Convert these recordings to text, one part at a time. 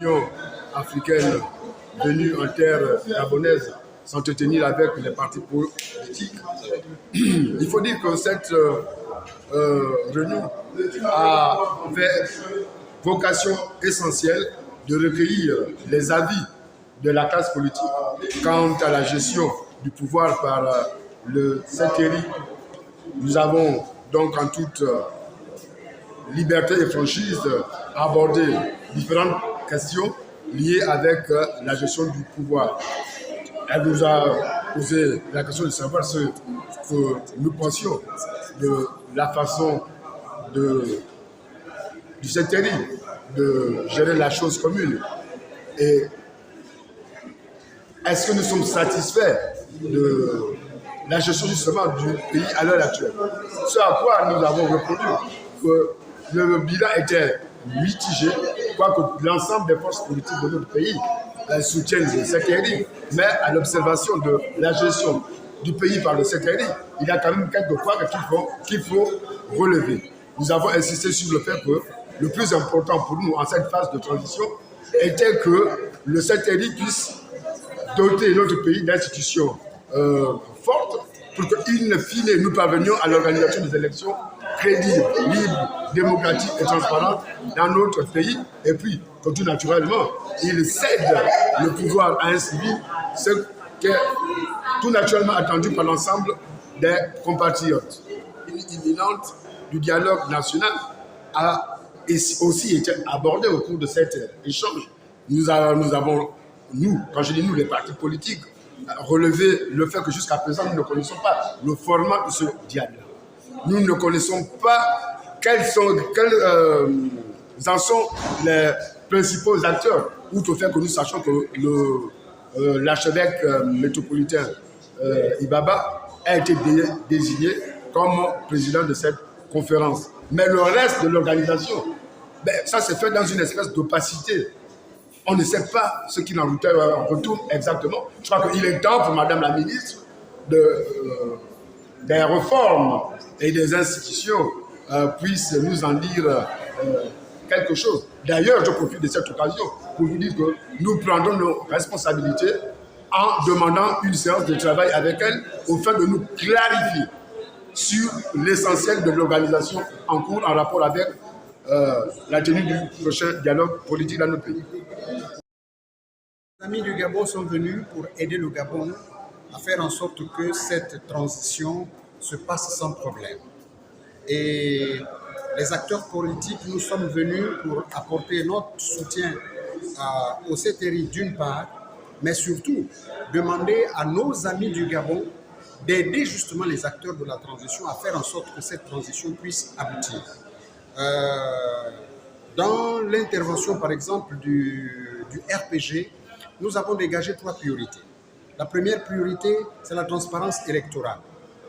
L'Union africaine venue en terre gabonaise s'entretenir avec les partis politiques. Il faut dire que cette réunion avait vocation essentielle de recueillir les avis de la classe politique quant à la gestion du pouvoir par le CETERI. Nous avons donc en toute liberté et franchise abordé différentes questions liées avec la gestion du pouvoir. Elle nous a posé la question de savoir ce que nous pensions de la façon du CETERI de gérer la chose commune. Et est-ce que nous sommes satisfaits de la gestion justement du pays à l'heure actuelle? Ce à quoi nous avons répondu que le bilan était mitigé, quoique l'ensemble des forces politiques de notre pays soutiennent le CETERI, mais à l'observation de la gestion du pays par le CETERI, il y a quand même quelques points qu'il faut relever. Nous avons insisté sur le fait que le plus important pour nous en cette phase de transition était que le CETERI puisse doter notre pays d'institutions fortes pour qu'in fine nous parvenions à l'organisation des élections crédibles, libres, démocratiques et transparentes dans notre pays. Et puis, comme tout naturellement, il cède le pouvoir à un civil, ce qui est tout naturellement attendu par l'ensemble des compatriotes. Une imminente du dialogue national a aussi été abordée au cours de cet échange. Nous avons, quand je dis nous, les partis politiques, relevé le fait que jusqu'à présent, nous ne connaissons pas le format de ce dialogue. Nous ne connaissons pas quels en sont les principaux acteurs, outre le fait que nous sachions que l'archevêque métropolitain Ibaba a été désigné comme président de cette conférence. Mais le reste de l'organisation, ça s'est fait dans une espèce d'opacité. On ne sait pas ce qu'il en retourne exactement. Je crois qu'il est temps pour Madame la ministre des réformes et des institutions puissent nous en dire quelque chose. D'ailleurs, je profite de cette occasion pour vous dire que nous prendrons nos responsabilités en demandant une séance de travail avec elle au fait de nous clarifier sur l'essentiel de l'organisation en cours en rapport avec la tenue du prochain dialogue politique dans notre pays. Les amis du Gabon sont venus pour aider le Gabon à faire en sorte que cette transition se passe sans problème. Et les acteurs politiques, nous sommes venus pour apporter notre soutien au CETERI d'une part, mais surtout demander à nos amis du Gabon d'aider justement les acteurs de la transition à faire en sorte que cette transition puisse aboutir. Dans l'intervention, par exemple, du RPG, nous avons dégagé 3 priorités. La première priorité, c'est la transparence électorale.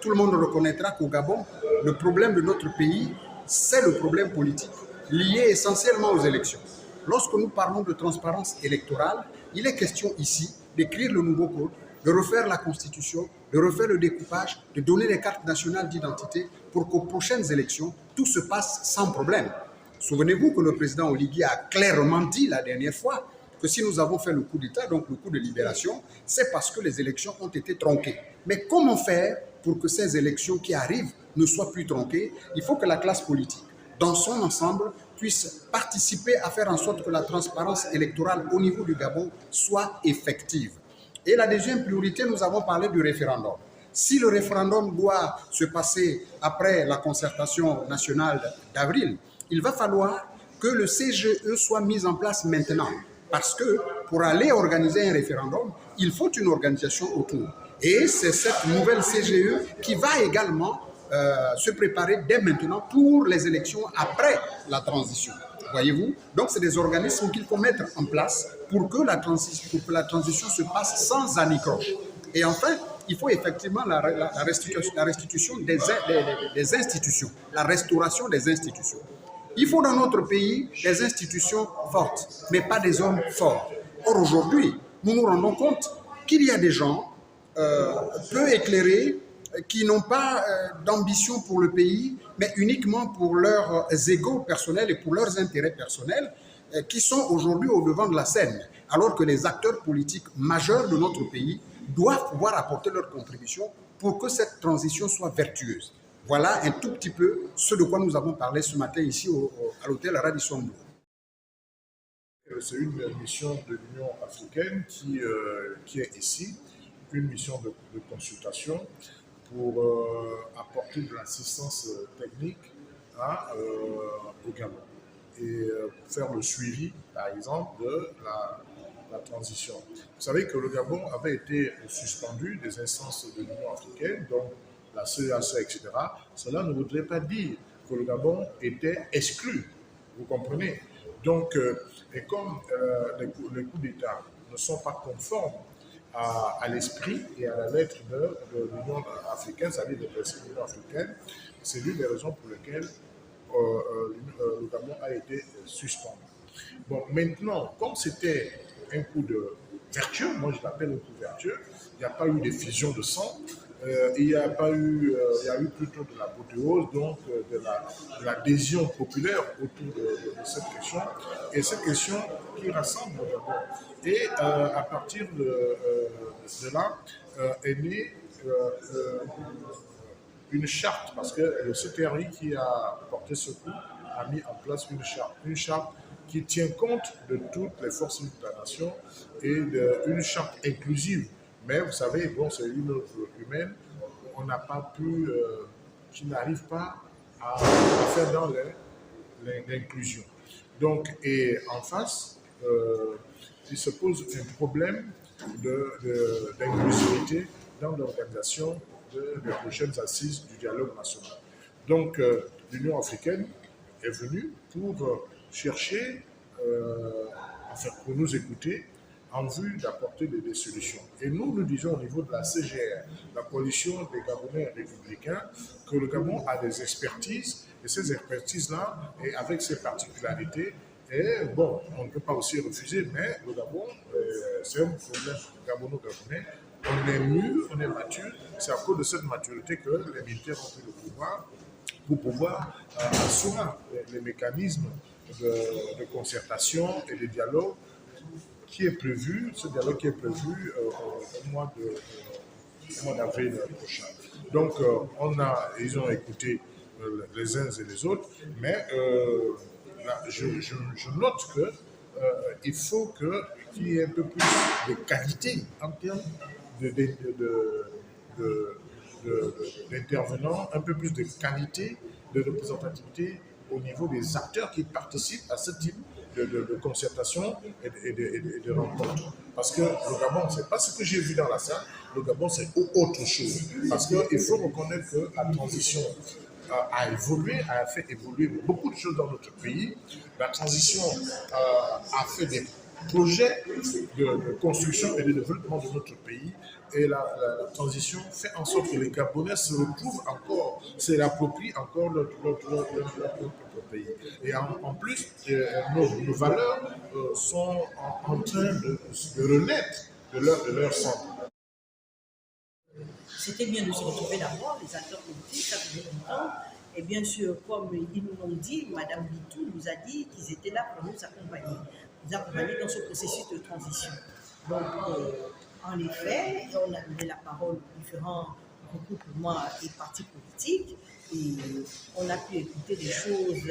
Tout le monde reconnaîtra qu'au Gabon, le problème de notre pays, c'est le problème politique, lié essentiellement aux élections. Lorsque nous parlons de transparence électorale, il est question ici d'écrire le nouveau code, de refaire la constitution, de refaire le découpage, de donner les cartes nationales d'identité pour qu'aux prochaines élections, tout se passe sans problème. Souvenez-vous que le président Oligui a clairement dit la dernière fois que si nous avons fait le coup d'État, donc le coup de libération, c'est parce que les élections ont été tronquées. Mais comment faire pour que ces élections qui arrivent ne soient plus tronquées? Il faut que la classe politique, dans son ensemble, puisse participer à faire en sorte que la transparence électorale au niveau du Gabon soit effective. Et la deuxième priorité, nous avons parlé du référendum. Si le référendum doit se passer après la concertation nationale d'avril, il va falloir que le CGE soit mis en place maintenant. Parce que pour aller organiser un référendum, il faut une organisation autour. Et c'est cette nouvelle CGE qui va également se préparer dès maintenant pour les élections après la transition. Voyez-vous? Donc, c'est des organismes qu'il faut mettre en place pour que la transition se passe sans anicroche. Et enfin, il faut effectivement la restitution des institutions, la restauration des institutions. Il faut dans notre pays des institutions fortes, mais pas des hommes forts. Or, aujourd'hui, nous nous rendons compte qu'il y a des gens peu éclairés qui n'ont pas d'ambition pour le pays, mais uniquement pour leurs égos personnels et pour leurs intérêts personnels, qui sont aujourd'hui au devant de la scène, alors que les acteurs politiques majeurs de notre pays doivent pouvoir apporter leur contribution pour que cette transition soit vertueuse. Voilà un tout petit peu ce de quoi nous avons parlé ce matin ici à l'hôtel Radisson Blu. C'est une mission de l'Union africaine qui est ici, une mission de consultation pour apporter de l'assistance technique au Gabon et faire le suivi, par exemple, de la transition. Vous savez que le Gabon avait été suspendu des instances de l'Union africaine, donc la CEAC, etc. Cela ne voudrait pas dire que le Gabon était exclu, vous comprenez? Donc, et comme les coups d'État ne sont pas conformes à l'esprit et à la lettre de l'Union africaine, c'est-à-dire des principes de l'Union africaine, c'est l'une des raisons pour lesquelles le Gabon a été suspendu. Bon, maintenant, comme c'était un coup de vertueux, moi je l'appelle un coup vertueux, il n'y a pas eu d'effusion de sang, il y a eu plutôt de l'apothéose, donc de l'adhésion populaire autour de cette question, et cette question qui rassemble le Gabon. Et à partir de là est née une charte, parce que le CTRI qui a porté ce coup a mis en place une charte qui tient compte de toutes les forces vives de la nation et une charte inclusive. Mais vous savez, bon, c'est une œuvre humaine, on n'a pas pu, qui n'arrive pas à faire dans l'inclusion. Donc, et en face, il se pose un problème d'inclusivité dans l'organisation des prochaines assises du dialogue national. Donc, l'Union africaine est venue pour chercher, pour nous écouter, en vue d'apporter des solutions. Et nous disons au niveau de la CGR, la coalition des Gabonais républicains, que le Gabon a des expertises, et ces expertises-là, et avec ses particularités, et bon, on ne peut pas aussi refuser, mais le Gabon, c'est un problème gabono-gabonais. On est mûr, on est mature, c'est à cause de cette maturité que les militaires ont pris le pouvoir pour pouvoir asseoir les mécanismes de concertation et de dialogue qui est prévu, ce dialogue qui est prévu au mois d'avril prochain. Donc, ils ont écouté les uns et les autres, mais là, je note qu'il faut qu'il y ait un peu plus de qualité en termes d'intervenants, un peu plus de qualité, de représentativité au niveau des acteurs qui participent à ce type de concertation et de rencontres. Parce que le Gabon, ce n'est pas ce que j'ai vu dans la salle, le Gabon, c'est autre chose. Parce qu'il faut reconnaître que la transition a évolué, a fait évoluer beaucoup de choses dans notre pays. La transition a fait des projets de construction et de développement de notre pays. Et la transition fait en sorte que les Gabonais se retrouvent encore, se l'approprient encore notre pays. Et en plus, nos valeurs sont en train de renaître de leur centre. C'était bien de se retrouver d'abord, les acteurs politiques, ça faisait longtemps. Et bien sûr, comme ils nous l'ont dit, Mme Bitou nous a dit qu'ils étaient là pour nous accompagner dans ce processus de transition. Donc, en effet, on a donné la parole aux différents regroupements et partis politiques et on a pu écouter des choses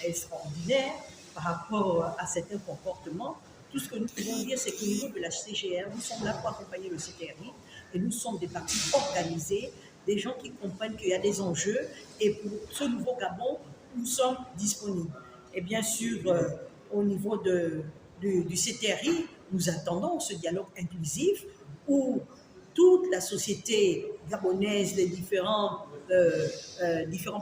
extraordinaires par rapport à certains comportements. Tout ce que nous pouvons dire, c'est qu'au niveau de la CGR, nous sommes là pour accompagner le CTRI et nous sommes des partis organisés, des gens qui comprennent qu'il y a des enjeux et pour ce nouveau Gabon, nous sommes disponibles. Et bien sûr, au niveau du CTRI, nous attendons ce dialogue inclusif où toute la société gabonaise, les différents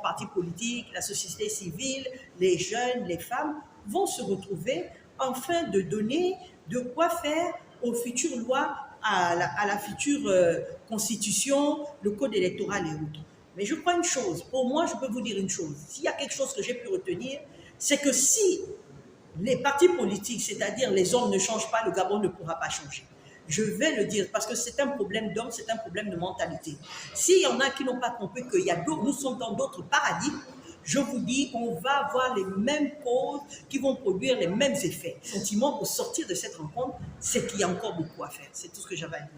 partis politiques, la société civile, les jeunes, les femmes vont se retrouver afin de donner de quoi faire aux futures lois, à la future constitution, le code électoral et autres. Mais je crois une chose, pour moi, je peux vous dire une chose. S'il y a quelque chose que j'ai pu retenir, c'est que si les partis politiques, c'est-à-dire les hommes ne changent pas, le Gabon ne pourra pas changer. Je vais le dire parce que c'est un problème d'hommes, c'est un problème de mentalité. S'il y en a qui n'ont pas compris qu'il y a d'autres, nous sommes dans d'autres paradigmes, je vous dis, on va avoir les mêmes causes qui vont produire les mêmes effets. Le sentiment au sortir de cette rencontre, c'est qu'il y a encore beaucoup à faire. C'est tout ce que j'avais à dire.